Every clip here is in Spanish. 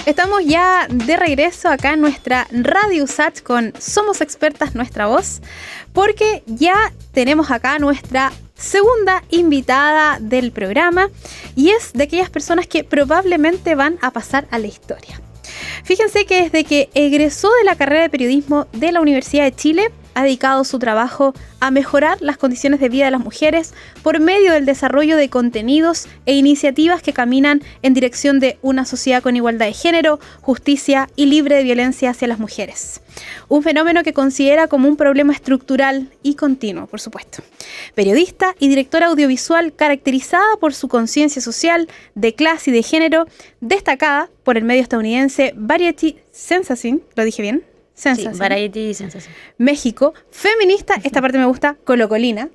Estamos ya de regreso acá en nuestra Radio USACH con Somos Expertas, nuestra voz, porque ya tenemos acá nuestra segunda invitada del programa y es de aquellas personas que probablemente van a pasar a la historia. Fíjense que desde que egresó de la carrera de periodismo de la Universidad de Chile, ha dedicado su trabajo a mejorar las condiciones de vida de las mujeres por medio del desarrollo de contenidos e iniciativas que caminan en dirección de una sociedad con igualdad de género, justicia y libre de violencia hacia las mujeres. Un fenómeno que considera como un problema estructural y continuo, por supuesto. Periodista y directora audiovisual caracterizada por su conciencia social, de clase y de género, destacada por el medio estadounidense Variety Sensation, ¿lo dije bien? Sensation. Sí, Variety Sensation. México, feminista, esta parte me gusta, colocolina,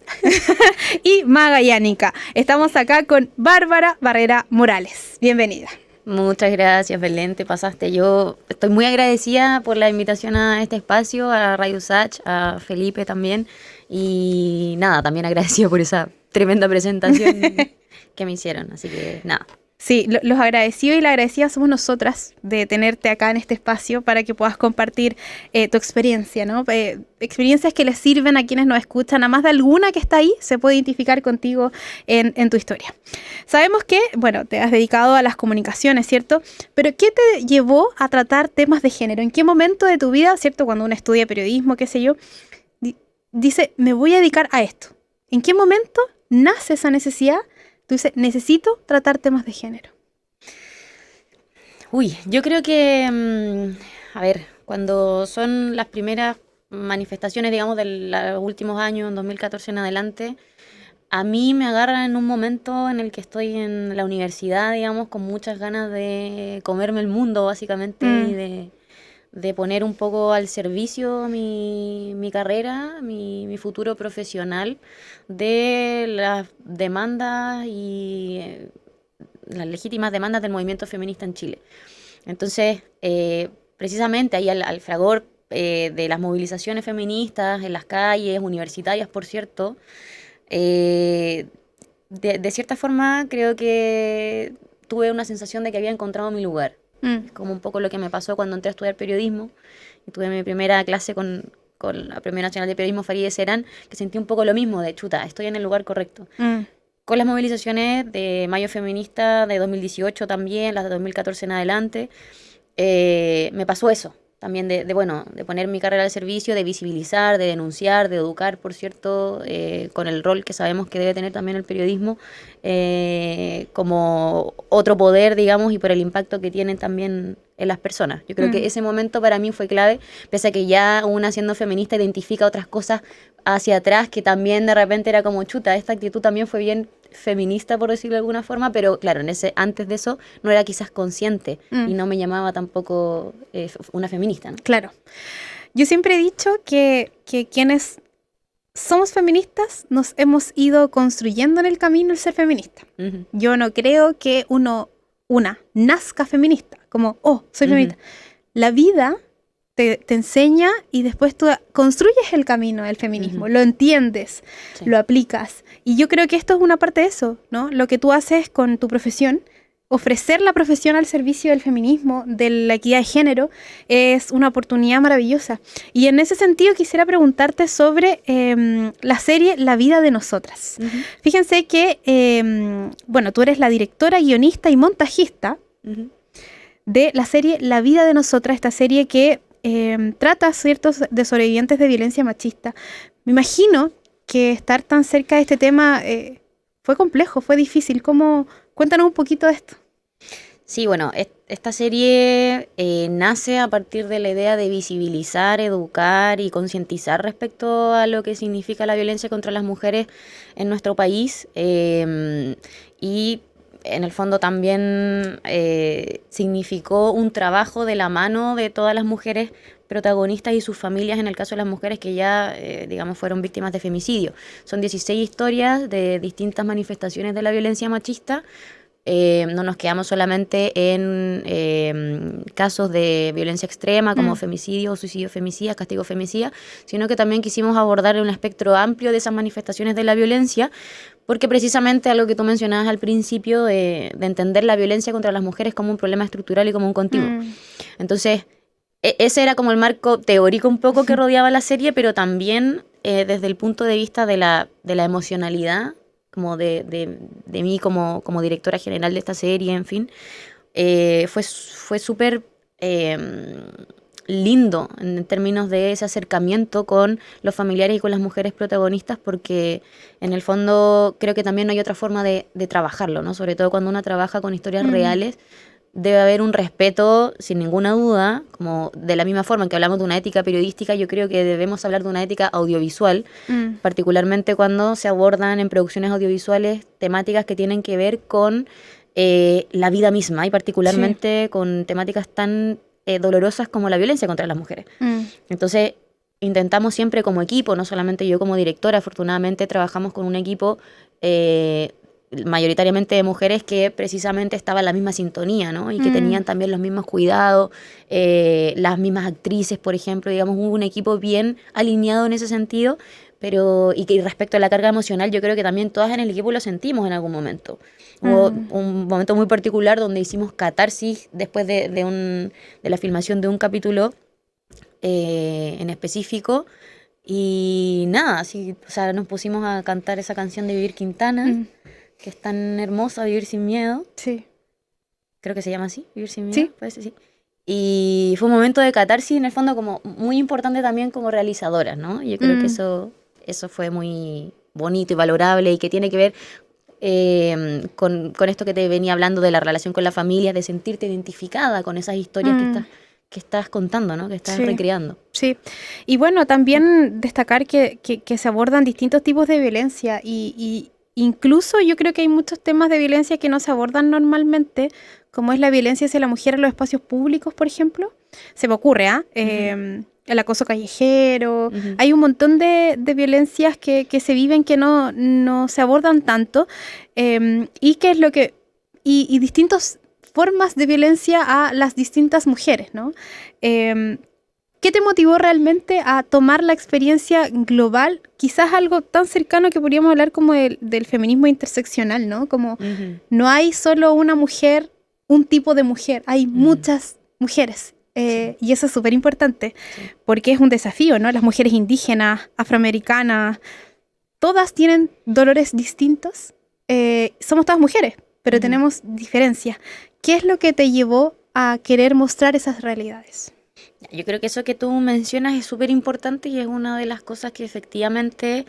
y magallánica. Estamos acá con Bárbara Barrera Morales. Bienvenida. Muchas gracias, Belén, te pasaste. Yo estoy muy agradecida por la invitación a este espacio, a Radio USACH, a Felipe también. Y nada, también agradecida por esa tremenda presentación que me hicieron. Así que nada. Sí, los agradecidos y la agradecida somos nosotras de tenerte acá en este espacio para que puedas compartir tu experiencia, ¿no? Experiencias que les sirven a quienes nos escuchan, a más de alguna que está ahí, se puede identificar contigo en tu historia. Sabemos que, bueno, te has dedicado a las comunicaciones, ¿cierto? Pero ¿qué te llevó a tratar temas de género? ¿En qué momento de tu vida, ¿cierto? Cuando uno estudia periodismo, qué sé yo, dice, me voy a dedicar a esto. ¿En qué momento nace esa necesidad? Tú dices, necesito tratar temas de género. Yo creo que, a ver, cuando son las primeras manifestaciones, digamos, de los últimos años, en 2014 en adelante, a mí me agarran en un momento en el que estoy en la universidad, digamos, con muchas ganas de comerme el mundo, básicamente, y de poner un poco al servicio mi carrera, mi futuro profesional, de las demandas y las legítimas demandas del movimiento feminista en Chile. Entonces, precisamente ahí al fragor de las movilizaciones feministas en las calles, universitarias, por cierto, de cierta forma creo que tuve una sensación de que había encontrado mi lugar. Como un poco lo que me pasó cuando entré a estudiar periodismo y tuve mi primera clase con la Premio Nacional de Periodismo Farideh Serán, que sentí un poco lo mismo, de chuta, estoy en el lugar correcto. Con las movilizaciones de Mayo Feminista de 2018 también, las de 2014 en adelante, me pasó eso. También de poner mi carrera al servicio, de visibilizar, de denunciar, de educar, por cierto, con el rol que sabemos que debe tener también el periodismo como otro poder, digamos, y por el impacto que tienen también en las personas. Yo creo que ese momento para mí fue clave, pese a que ya una siendo feminista identifica otras cosas hacia atrás, que también de repente era como chuta, esta actitud también fue bien feminista, por decirlo de alguna forma, pero claro, antes de eso no era quizás consciente y no me llamaba tampoco una feminista, ¿no? Claro. Yo siempre he dicho que quienes somos feministas nos hemos ido construyendo en el camino el ser feminista. Yo no creo que una nazca feminista, como, soy feminista. La vida te enseña y después tú construyes el camino del feminismo, lo entiendes, lo aplicas. Y yo creo que esto es una parte de eso, ¿no? Lo que tú haces con tu profesión, ofrecer la profesión al servicio del feminismo, de la equidad de género, es una oportunidad maravillosa. Y en ese sentido quisiera preguntarte sobre la serie La vida de nosotras. Fíjense que, tú eres la directora, guionista y montajista de la serie La vida de nosotras, esta serie que trata ciertos de sobrevivientes de violencia machista. Me imagino que estar tan cerca de este tema fue complejo, fue difícil. Cuéntanos un poquito de esto. Sí, bueno, esta serie nace a partir de la idea de visibilizar, educar y concientizar respecto a lo que significa la violencia contra las mujeres en nuestro país y en el fondo también significó un trabajo de la mano de todas las mujeres protagonistas y sus familias, en el caso de las mujeres que ya, fueron víctimas de femicidio. Son 16 historias de distintas manifestaciones de la violencia machista. No nos quedamos solamente en casos de violencia extrema como femicidio, suicidio femicida, castigo femicida, sino que también quisimos abordar un espectro amplio de esas manifestaciones de la violencia, porque precisamente algo que tú mencionabas al principio de entender la violencia contra las mujeres como un problema estructural y como un continuo. Entonces, ese era como el marco teórico un poco que rodeaba la serie, pero también desde el punto de vista de la emocionalidad, como de mí como directora general de esta serie, en fin, fue súper lindo en términos de ese acercamiento con los familiares y con las mujeres protagonistas, porque en el fondo creo que también no hay otra forma de trabajarlo, ¿no? Sobre todo cuando uno trabaja con historias reales, debe haber un respeto, sin ninguna duda, como de la misma forma en que hablamos de una ética periodística, yo creo que debemos hablar de una ética audiovisual, particularmente cuando se abordan en producciones audiovisuales temáticas que tienen que ver con la vida misma, y particularmente con temáticas tan dolorosas como la violencia contra las mujeres. Entonces, intentamos siempre como equipo, no solamente yo como directora, afortunadamente trabajamos con un equipo mayoritariamente de mujeres que precisamente estaban en la misma sintonía, ¿no? Y que tenían también los mismos cuidados, las mismas actrices, por ejemplo, digamos, hubo un equipo bien alineado en ese sentido, y que respecto a la carga emocional, yo creo que también todas en el equipo lo sentimos en algún momento. Hubo un momento muy particular donde hicimos catarsis después de la filmación de un capítulo en específico, y nada, así, o sea, nos pusimos a cantar esa canción de Vivir Quintana, que es tan hermosa, Vivir sin miedo. Sí. Creo que se llama así, Vivir sin miedo. Sí. Parece, sí. Y fue un momento de catarsis, en el fondo, como muy importante también como realizadoras, ¿no? Yo creo que eso fue muy bonito y valorable, y que tiene que ver con esto que te venía hablando de la relación con la familia, de sentirte identificada con esas historias que estás contando, ¿no? Que estás recreando. Sí, y bueno, también destacar que se abordan distintos tipos de violencia, y incluso yo creo que hay muchos temas de violencia que no se abordan normalmente, como es la violencia hacia la mujer en los espacios públicos, por ejemplo. Se me ocurre, el acoso callejero. Hay un montón de violencias que se viven que no se abordan tanto, y que es lo que y distintas formas de violencia a las distintas mujeres, ¿no? ¿Qué te motivó realmente a tomar la experiencia global? Quizás algo tan cercano que podríamos hablar como del feminismo interseccional, ¿no? Como no hay solo una mujer, un tipo de mujer, hay muchas mujeres. Y eso es súper importante, porque es un desafío, ¿no? Las mujeres indígenas, afroamericanas, todas tienen dolores distintos. Somos todas mujeres, pero tenemos diferencias. ¿Qué es lo que te llevó a querer mostrar esas realidades? Yo creo que eso que tú mencionas es súper importante, y es una de las cosas que efectivamente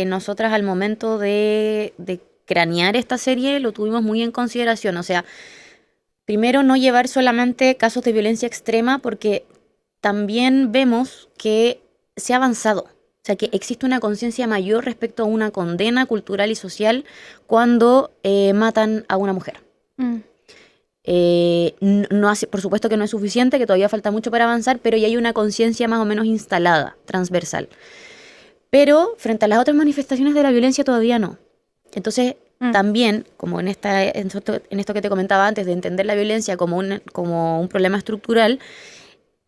nosotras al momento de cranear esta serie lo tuvimos muy en consideración. O sea, primero, no llevar solamente casos de violencia extrema, porque también vemos que se ha avanzado. O sea, que existe una conciencia mayor respecto a una condena cultural y social cuando matan a una mujer. Por supuesto que no es suficiente, que todavía falta mucho para avanzar, pero ya hay una conciencia más o menos instalada, transversal. Pero frente a las otras manifestaciones de la violencia todavía no. Entonces, también, como en esto que te comentaba antes, de entender la violencia como un problema estructural,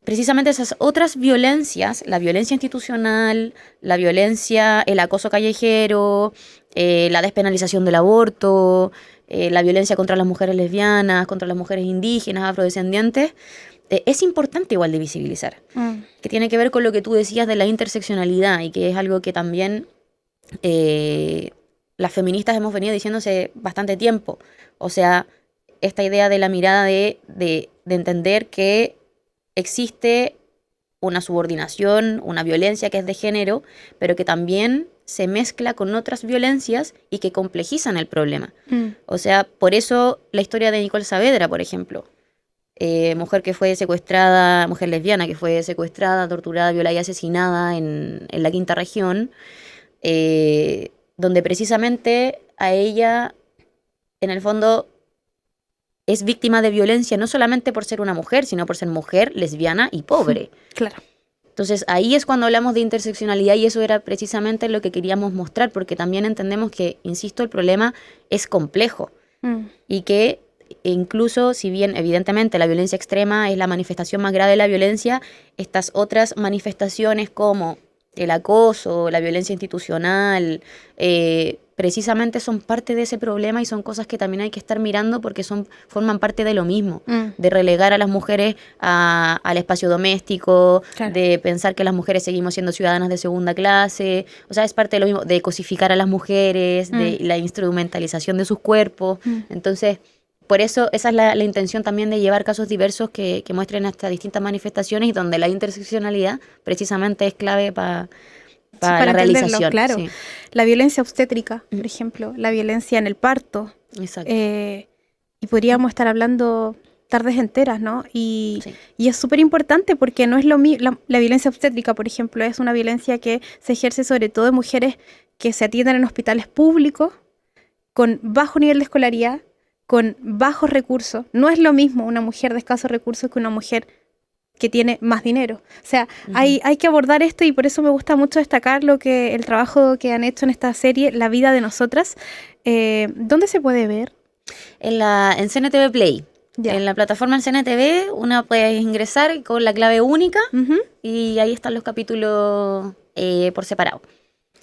precisamente esas otras violencias, la violencia institucional, la violencia, el acoso callejero, la despenalización del aborto, la violencia contra las mujeres lesbianas, contra las mujeres indígenas, afrodescendientes, es importante igual de visibilizar, que tiene que ver con lo que tú decías de la interseccionalidad, y que es algo que también las feministas hemos venido diciendo hace bastante tiempo. O sea, esta idea de la mirada de entender que existe una subordinación, una violencia que es de género, pero que también se mezcla con otras violencias y que complejizan el problema. O sea, por eso la historia de Nicole Saavedra, por ejemplo, mujer que fue secuestrada, mujer lesbiana que fue secuestrada, torturada, violada y asesinada en la Quinta Región, donde precisamente a ella, en el fondo, es víctima de violencia no solamente por ser una mujer, sino por ser mujer, lesbiana y pobre. Claro. Entonces ahí es cuando hablamos de interseccionalidad, y eso era precisamente lo que queríamos mostrar, porque también entendemos que, insisto, el problema es complejo, y que incluso, si bien evidentemente la violencia extrema es la manifestación más grave de la violencia, estas otras manifestaciones como el acoso, la violencia institucional, precisamente son parte de ese problema y son cosas que también hay que estar mirando porque forman parte de lo mismo, de relegar a las mujeres al espacio doméstico, claro, de pensar que las mujeres seguimos siendo ciudadanas de segunda clase, o sea, es parte de lo mismo, de cosificar a las mujeres, de la instrumentalización de sus cuerpos. Entonces, por eso esa es la intención también de llevar casos diversos que muestren hasta distintas manifestaciones y donde la interseccionalidad precisamente es clave para la realización. Claro. Sí. La violencia obstétrica, por ejemplo, la violencia en el parto. Exacto. Y podríamos estar hablando tardes enteras, ¿no? Y es súper importante porque no es lo mismo. La violencia obstétrica, por ejemplo, es una violencia que se ejerce sobre todo en mujeres que se atienden en hospitales públicos, con bajo nivel de escolaridad, con bajos recursos. No es lo mismo una mujer de escasos recursos que una mujer que tiene más dinero. O sea, hay que abordar esto y por eso me gusta mucho destacar el trabajo que han hecho en esta serie, La vida de nosotras. ¿Dónde se puede ver? En CNTV Play. Ya. En la plataforma en CNTV uno puede ingresar con la clave única y ahí están los capítulos por separado.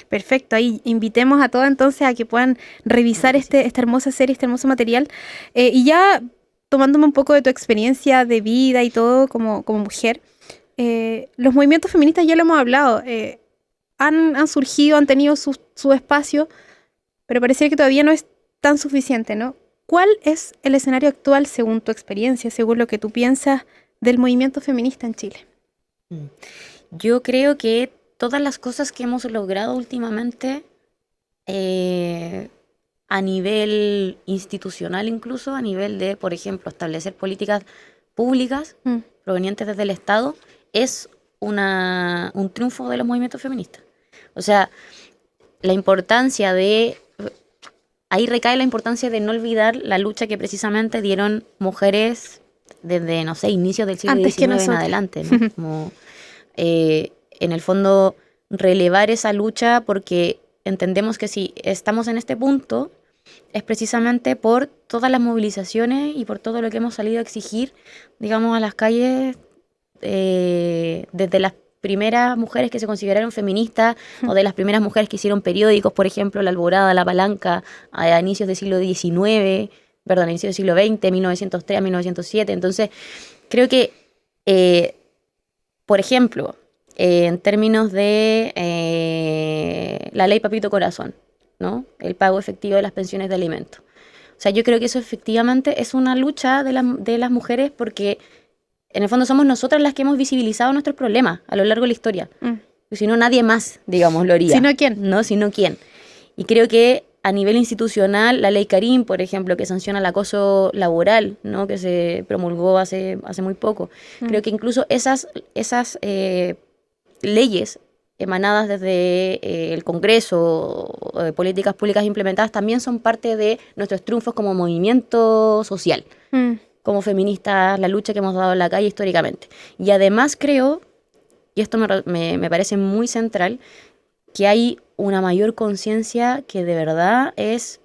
Perfecto, ahí invitemos a todos entonces a que puedan revisar esta hermosa serie, este hermoso material. Y ya tomándome un poco de tu experiencia de vida y todo como mujer, los movimientos feministas ya lo hemos hablado, han surgido, han tenido su espacio, pero pareciera que todavía no es tan suficiente, ¿no? ¿Cuál es el escenario actual según tu experiencia, según lo que tú piensas del movimiento feminista en Chile? Yo creo que todas las cosas que hemos logrado últimamente, a nivel institucional incluso, a nivel de, por ejemplo, establecer políticas públicas provenientes desde el Estado, es un triunfo de los movimientos feministas. O sea, ahí recae la importancia de no olvidar la lucha que precisamente dieron mujeres desde, no sé, inicios del siglo XIX en adelante, ¿no? Como, en el fondo, relevar esa lucha porque entendemos que si estamos en este punto es precisamente por todas las movilizaciones y por todo lo que hemos salido a exigir, digamos, a las calles, desde las primeras mujeres que se consideraron feministas o de las primeras mujeres que hicieron periódicos, por ejemplo, La Alborada, La Palanca, a inicios del siglo XIX, perdón, a inicios del siglo XX, 1903 a 1907. Entonces, creo que, por ejemplo, en términos de la ley Papito Corazón, ¿no? El pago efectivo de las pensiones de alimentos. O sea, yo creo que eso efectivamente es una lucha de las mujeres porque en el fondo somos nosotras las que hemos visibilizado nuestros problemas a lo largo de la historia. Si no, nadie más, digamos, lo haría. ¿Si no quién? ¿No? Si no, ¿quién? Y creo que a nivel institucional, la ley Karim, por ejemplo, que sanciona el acoso laboral, ¿no? Que se promulgó hace muy poco. Creo que incluso esas leyes emanadas desde el Congreso, políticas públicas implementadas, también son parte de nuestros triunfos como movimiento social, como feministas, la lucha que hemos dado en la calle históricamente. Y además creo, y esto me parece muy central, que hay una mayor conciencia que de verdad es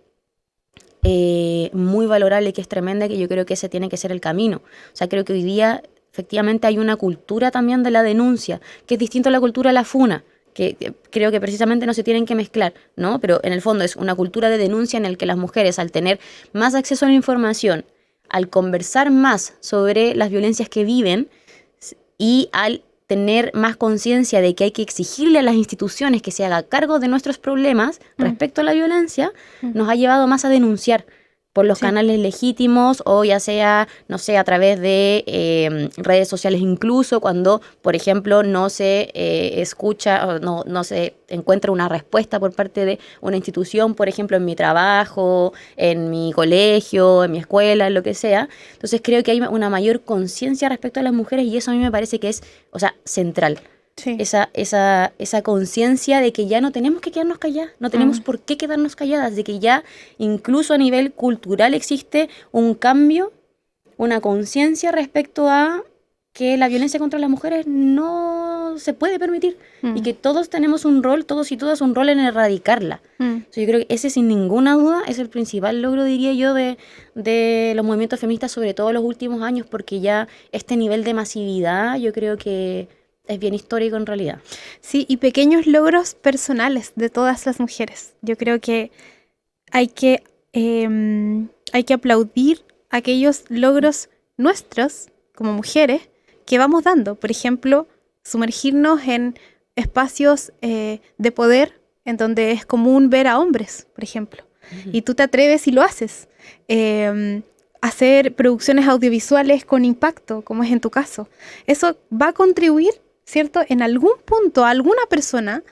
muy valorable y que es tremenda, que yo creo que ese tiene que ser el camino. O sea, creo que hoy día efectivamente hay una cultura también de la denuncia, que es distinto a la cultura de la funa, que creo que precisamente no se tienen que mezclar, ¿no? Pero en el fondo es una cultura de denuncia en la que las mujeres, al tener más acceso a la información, al conversar más sobre las violencias que viven y al tener más conciencia de que hay que exigirle a las instituciones que se haga cargo de nuestros problemas respecto a la violencia, nos ha llevado más a denunciar por los canales legítimos o ya sea, no sé, a través de redes sociales incluso, cuando, por ejemplo, no se escucha o no se encuentra una respuesta por parte de una institución, por ejemplo, en mi trabajo, en mi colegio, en mi escuela, en lo que sea. Entonces creo que hay una mayor conciencia respecto a las mujeres y eso a mí me parece que es, o sea, central. Sí. Esa conciencia de que ya no tenemos que quedarnos calladas, no tenemos por qué quedarnos calladas, de que ya incluso a nivel cultural existe un cambio, una conciencia respecto a que la violencia contra las mujeres no se puede permitir y que todos tenemos un rol, todos y todas un rol en erradicarla. O sea, yo creo que ese sin ninguna duda es el principal logro, diría yo, de los movimientos feministas, sobre todo en los últimos años, porque ya este nivel de masividad yo creo que es bien histórico en realidad. Sí, y pequeños logros personales de todas las mujeres. Yo creo que hay que aplaudir aquellos logros nuestros como mujeres que vamos dando. Por ejemplo, sumergirnos en espacios de poder en donde es común ver a hombres, por ejemplo. Y tú te atreves y lo haces. Hacer producciones audiovisuales con impacto, como es en tu caso. Eso va a contribuir, ¿cierto? En algún punto a alguna persona,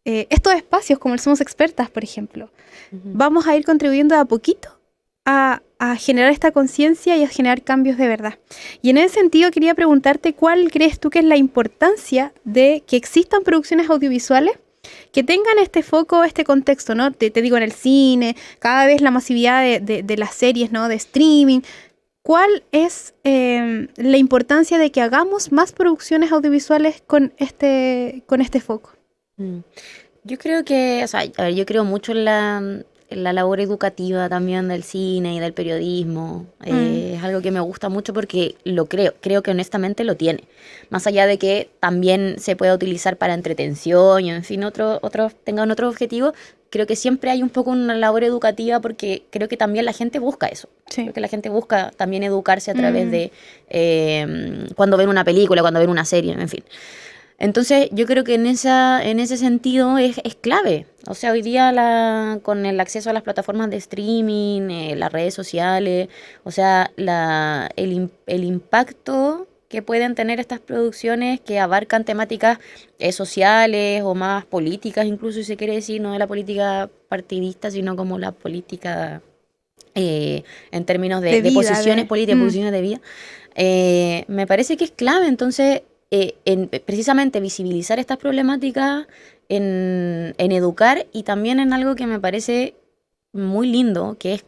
estos espacios como el Somos Expertas, por ejemplo, vamos a ir contribuyendo de a poquito a generar esta conciencia y a generar cambios de verdad. Y en ese sentido quería preguntarte cuál crees tú que es la importancia de que existan producciones audiovisuales que tengan este foco, este contexto, ¿no? Te digo, en el cine, cada vez la masividad de las series, ¿no? De streaming. ¿Cuál es la importancia de que hagamos más producciones audiovisuales con este foco? Yo creo que, o sea, a ver, yo creo mucho en la labor educativa también del cine y del periodismo. Es algo que me gusta mucho porque lo creo que honestamente lo tiene. Más allá de que también se pueda utilizar para entretención y en fin, otros tengan otro objetivo, creo que siempre hay un poco una labor educativa porque creo que también la gente busca eso. Sí. Creo que la gente busca también educarse a través de cuando ven una película, cuando ven una serie, en fin. Entonces yo creo que en ese sentido es clave. O sea, hoy día con el acceso a las plataformas de streaming, las redes sociales, o sea, el impacto que pueden tener estas producciones que abarcan temáticas sociales o más políticas, incluso si se quiere decir, no de la política partidista, sino como la política en términos de vida, posiciones políticas, posiciones de vida, me parece que es clave. Entonces, en precisamente visibilizar estas problemáticas, en educar y también en algo que me parece muy lindo, que es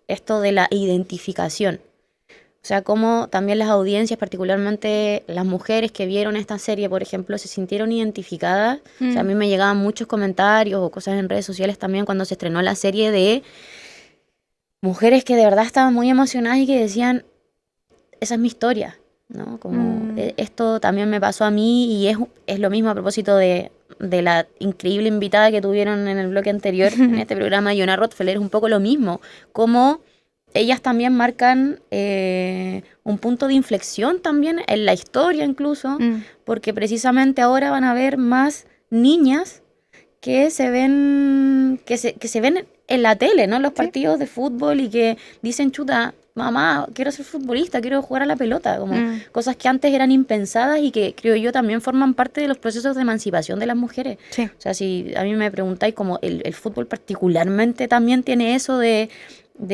esto de la identificación. O sea, cómo también las audiencias, particularmente las mujeres que vieron esta serie, por ejemplo, se sintieron identificadas. O sea, a mí me llegaban muchos comentarios o cosas en redes sociales también cuando se estrenó la serie de mujeres que de verdad estaban muy emocionadas y que decían, esa es mi historia, ¿no? Como esto también me pasó a mí y es lo mismo a propósito de la increíble invitada que tuvieron en el bloque anterior, en este programa, Yona Rotfeller, es un poco lo mismo, como ellas también marcan un punto de inflexión también en la historia incluso, porque precisamente ahora van a haber más niñas que se ven en la tele, ¿no? Los partidos de fútbol y que dicen, chuta, mamá, quiero ser futbolista, quiero jugar a la pelota, como cosas que antes eran impensadas y que creo yo también forman parte de los procesos de emancipación de las mujeres. Sí. O sea, si a mí me preguntáis, como el fútbol particularmente también tiene eso de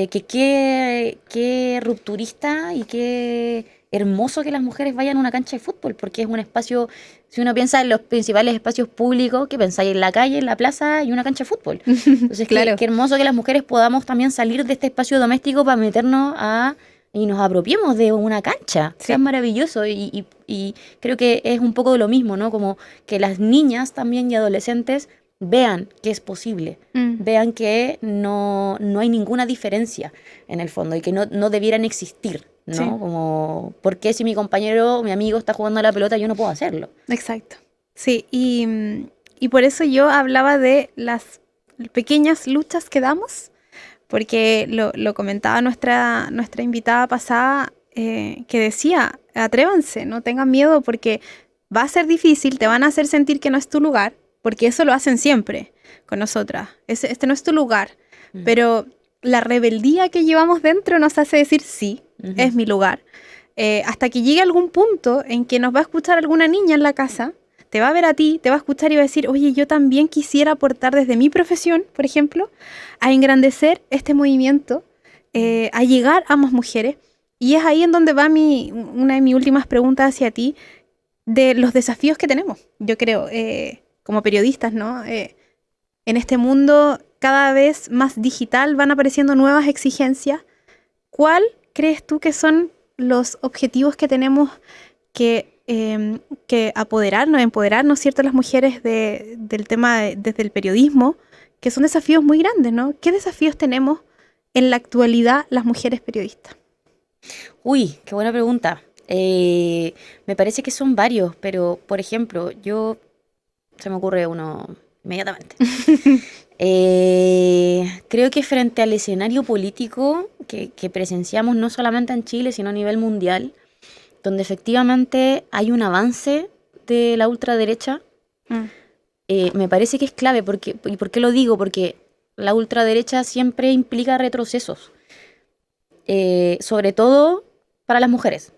que qué rupturista y qué hermoso que las mujeres vayan a una cancha de fútbol, porque es un espacio, si uno piensa en los principales espacios públicos, que pensáis en la calle, en la plaza y una cancha de fútbol. Entonces, claro, qué hermoso que las mujeres podamos también salir de este espacio doméstico para meternos y nos apropiemos de una cancha. Sí. O sea, es maravilloso y creo que es un poco de lo mismo, ¿no? Como que las niñas también y adolescentes vean que es posible, vean que no hay ninguna diferencia en el fondo y que no debieran existir, ¿no? Sí. Como, ¿por qué si mi compañero, mi amigo está jugando a la pelota, yo no puedo hacerlo? Exacto. Sí, y por eso yo hablaba de las pequeñas luchas que damos, porque lo comentaba nuestra invitada pasada, que decía, atrévanse, no tengan miedo porque va a ser difícil, te van a hacer sentir que no es tu lugar, porque eso lo hacen siempre con nosotras. Este no es tu lugar, pero la rebeldía que llevamos dentro nos hace decir sí, es mi lugar. Hasta que llegue algún punto en que nos va a escuchar alguna niña en la casa, te va a ver a ti, te va a escuchar y va a decir, oye, yo también quisiera aportar desde mi profesión, por ejemplo, a engrandecer este movimiento, a llegar a más mujeres. Y es ahí en donde va una de mis últimas preguntas hacia ti, de los desafíos que tenemos, yo creo, como periodistas, ¿no? En este mundo cada vez más digital van apareciendo nuevas exigencias. ¿Cuál crees tú que son los objetivos que tenemos que empoderarnos, ¿cierto? Las mujeres del tema desde el periodismo, que son desafíos muy grandes, ¿no? ¿Qué desafíos tenemos en la actualidad las mujeres periodistas? Uy, qué buena pregunta. Me parece que son varios, pero, por ejemplo, se me ocurre uno inmediatamente. Creo que frente al escenario político que presenciamos no solamente en Chile, sino a nivel mundial, donde efectivamente hay un avance de la ultraderecha, me parece que es clave. ¿Y por qué lo digo? Porque la ultraderecha siempre implica retrocesos, sobre todo para las mujeres.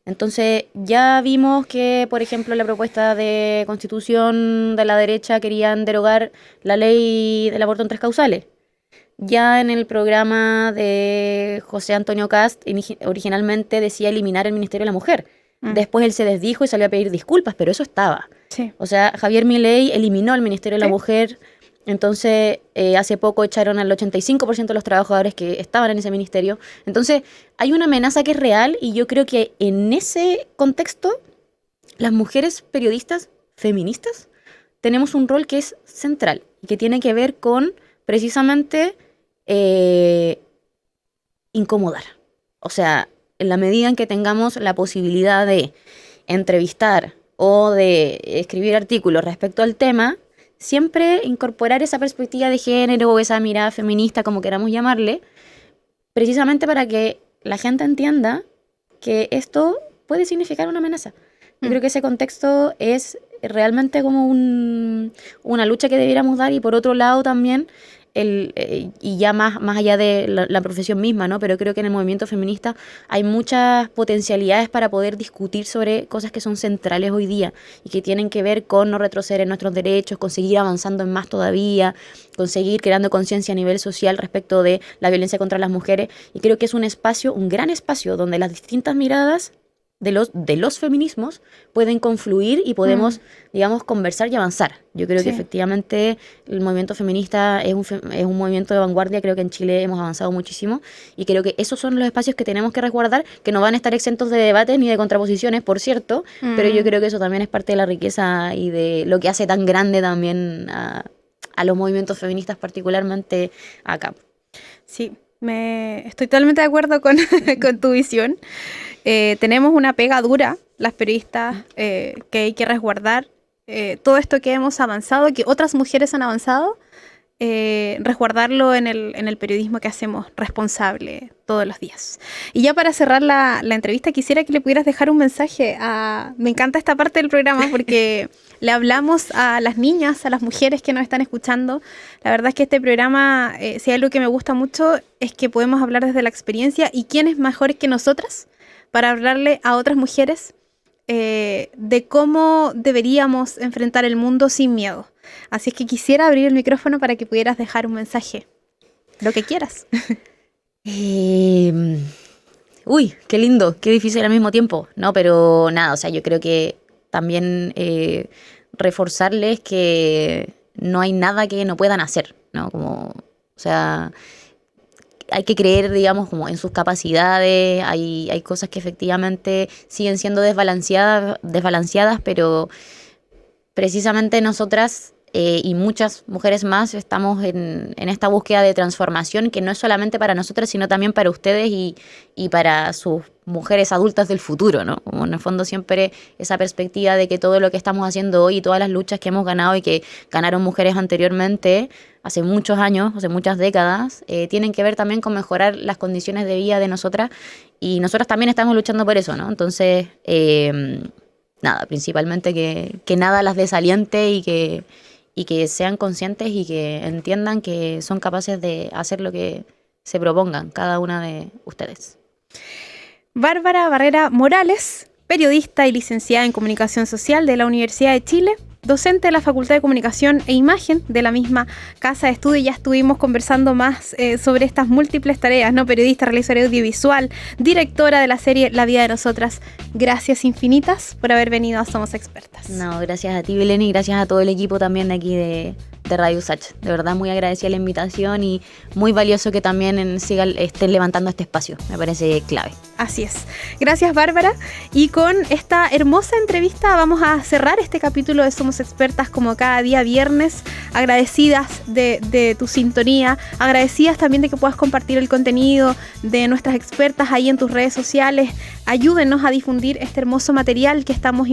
Entonces ya vimos que, por ejemplo, la propuesta de constitución de la derecha querían derogar la ley del aborto en 3 causales. Ya en el programa de José Antonio Kast originalmente decía eliminar el Ministerio de la Mujer. Después él se desdijo y salió a pedir disculpas, pero eso estaba. Sí. O sea, Javier Milei eliminó el Ministerio de la Mujer. Entonces, hace poco echaron al 85% de los trabajadores que estaban en ese ministerio. Entonces, hay una amenaza que es real y yo creo que en ese contexto, las mujeres periodistas feministas tenemos un rol que es central y que tiene que ver con, precisamente, incomodar. O sea, en la medida en que tengamos la posibilidad de entrevistar o de escribir artículos respecto al tema, siempre incorporar esa perspectiva de género o esa mirada feminista, como queramos llamarle, precisamente para que la gente entienda que esto puede significar una amenaza. Yo creo que ese contexto es realmente como una lucha que debiéramos dar, y por otro lado también, y ya más allá de la profesión misma, ¿no? Pero creo que en el movimiento feminista hay muchas potencialidades para poder discutir sobre cosas que son centrales hoy día y que tienen que ver con no retroceder en nuestros derechos, con seguir avanzando en más todavía, con seguir creando conciencia a nivel social respecto de la violencia contra las mujeres. Y creo que es un espacio, un gran espacio, donde las distintas miradas de los feminismos pueden confluir y podemos, digamos, conversar y avanzar. Yo creo que efectivamente el movimiento feminista es un movimiento de vanguardia. Creo que en Chile hemos avanzado muchísimo y creo que esos son los espacios que tenemos que resguardar, que no van a estar exentos de debates ni de contraposiciones, por cierto, pero yo creo que eso también es parte de la riqueza y de lo que hace tan grande también a los movimientos feministas, particularmente acá. Sí, estoy totalmente de acuerdo con tu visión. Tenemos una pega dura, las periodistas, que hay que resguardar todo esto que hemos avanzado, que otras mujeres han avanzado, resguardarlo en el periodismo que hacemos responsable todos los días. Y ya para cerrar la entrevista, quisiera que le pudieras dejar un mensaje. Me encanta esta parte del programa porque le hablamos a las niñas, a las mujeres que nos están escuchando. La verdad es que este programa, si hay algo que me gusta mucho, es que podemos hablar desde la experiencia, y quién es mejor que nosotras para hablarle a otras mujeres de cómo deberíamos enfrentar el mundo sin miedo. Así es que quisiera abrir el micrófono para que pudieras dejar un mensaje, lo que quieras. Uy, qué lindo, qué difícil al mismo tiempo, ¿no? Pero nada, o sea, yo creo que también reforzarles que no hay nada que no puedan hacer, ¿no? Como, o sea, hay que creer, digamos, como en sus capacidades. Hay cosas que efectivamente siguen siendo desbalanceadas, pero precisamente nosotras y muchas mujeres más estamos en esta búsqueda de transformación, que no es solamente para nosotras, sino también para ustedes y para sus mujeres adultas del futuro, ¿no? Como en el fondo siempre esa perspectiva de que todo lo que estamos haciendo hoy y todas las luchas que hemos ganado y que ganaron mujeres anteriormente, hace muchos años, hace muchas décadas, tienen que ver también con mejorar las condiciones de vida de nosotras, y nosotras también estamos luchando por eso, ¿no? Entonces, nada, principalmente que nada las desaliente y que sean conscientes y que entiendan que son capaces de hacer lo que se propongan cada una de ustedes. Bárbara Barrera Morales, periodista y licenciada en Comunicación Social de la Universidad de Chile, docente de la Facultad de Comunicación e Imagen de la misma casa de estudio. Ya estuvimos conversando más sobre estas múltiples tareas, ¿no? Periodista, realizadora audiovisual, directora de la serie La Vida de Nosotras. Gracias infinitas por haber venido a Somos Expertas. No, gracias a ti, Belén, y gracias a todo el equipo también de aquí de Radio USACH. De verdad, muy agradecida la invitación y muy valioso que también estén levantando este espacio. Me parece clave. Así es. Gracias, Bárbara. Y con esta hermosa entrevista vamos a cerrar este capítulo de Somos Expertas, como cada día viernes. Agradecidas de tu sintonía, agradecidas también de que puedas compartir el contenido de nuestras expertas ahí en tus redes sociales. Ayúdenos a difundir este hermoso material que estamos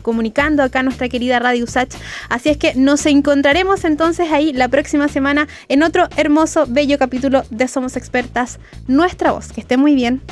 comunicando acá en nuestra querida Radio USACH. Así es que nos encontraremos vemos entonces ahí la próxima semana en otro hermoso, bello capítulo de Somos Expertas, Nuestra Voz. Que esté muy bien.